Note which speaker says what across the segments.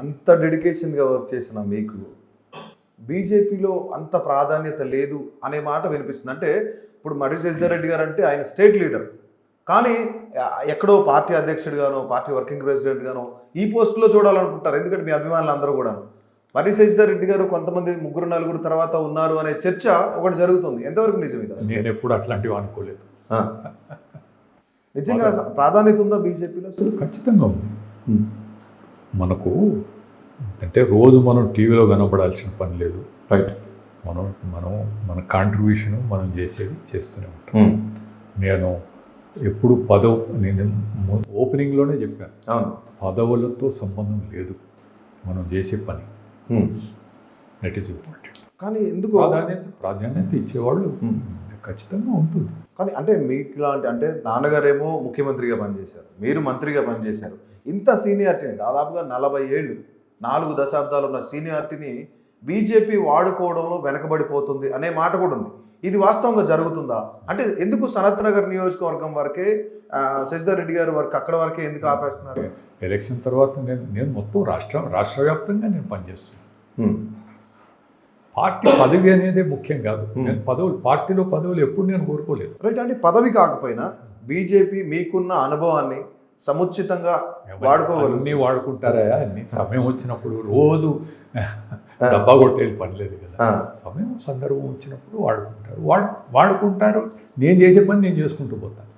Speaker 1: అంత డెడికేషన్గా వర్క్ చేసిన మీకు బీజేపీలో అంత ప్రాధాన్యత లేదు అనే మాట వినిపిస్తుంది. అంటే ఇప్పుడు మర్రి శశిధర్ రెడ్డి గారు అంటే ఆయన స్టేట్ లీడర్, కానీ ఎక్కడో పార్టీ అధ్యక్షుడిగానో పార్టీ వర్కింగ్ ప్రెసిడెంట్గానో ఈ పోస్టులో చూడాలనుకుంటారు. ఎందుకంటే మీ అభిమానులు అందరూ కూడా మర్రి శశిధర్ రెడ్డి గారు కొంతమంది 3-4 తర్వాత ఉన్నారు అనే చర్చ ఒకటి జరుగుతుంది. ఎంతవరకు నిజం ఇది?
Speaker 2: నేను ఎప్పుడు అట్లాంటివి అనుకోలేదు.
Speaker 1: నిజంగా ప్రాధాన్యత ఉందా బీజేపీలో? అసలు
Speaker 2: ఖచ్చితంగా ఉంది. మనకు అంటే రోజు మనం టీవీలో కనపడాల్సిన పని లేదు.
Speaker 1: రైట్.
Speaker 2: మన కాంట్రిబ్యూషన్ మనం చేస్తూనే ఉంటాం. నేను ఎప్పుడు నేను ఓపెనింగ్లోనే చెప్పాను,
Speaker 1: అవును,
Speaker 2: పదవులతో సంబంధం లేదు మనం చేసే పని. That is important.
Speaker 1: కానీ ఎందుకు
Speaker 2: ప్రాధాన్యత ఇచ్చేవాళ్ళు ఖచ్చితంగా ఉంటుంది.
Speaker 1: కానీ అంటే మీకు ఇలాంటి అంటే నాన్నగారేమో ముఖ్యమంత్రిగా పనిచేశారు, మీరు మంత్రిగా పనిచేశారు. ఇంత సీనియారిటీని దాదాపుగా 40 ఏళ్ళు 4 దశాబ్దాలు ఉన్న సీనియారిటీని బీజేపీ వాడుకోవడంలో వెనకబడిపోతుంది అనే మాట కూడా ఉంది. ఇది వాస్తవంగా జరుగుతుందా? అంటే ఎందుకు సనత్ నగర్ నియోజకవర్గం వరకే శశిధర్ రెడ్డి గారి వరకు అక్కడ వరకే ఎందుకు ఆపేస్తున్నారు?
Speaker 2: ఎలక్షన్ తర్వాత నేను మొత్తం రాష్ట్ర వ్యాప్తంగా నేను పనిచేస్తున్నాను. పార్టీ పదవి అనేది ముఖ్యం కాదు. నేను పార్టీలో పదవులు ఎప్పుడు నేను కోరుకోలేదు.
Speaker 1: రైట్. అంటే పదవి కాకపోయినా బీజేపీ మీకున్న అనుభవాన్ని సముచితంగా వాడుకోగలరు.
Speaker 2: అన్నీ వాడుకుంటారా? అన్ని సమయం వచ్చినప్పుడు రోజు డబ్బా కొట్టేది పని లేదు కదా. సమయం సందర్భం వచ్చినప్పుడు వాడుకుంటారు. నేను చేసే పని నేను చేసుకుంటూ పోతాను.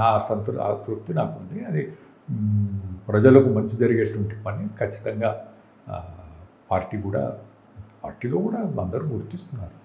Speaker 2: నా తృప్తి నాకుంది. అది ప్రజలకు మంచి జరిగేటువంటి పని ఖచ్చితంగా పార్టీలో కూడా అందరూ గుర్తిస్తున్నారు.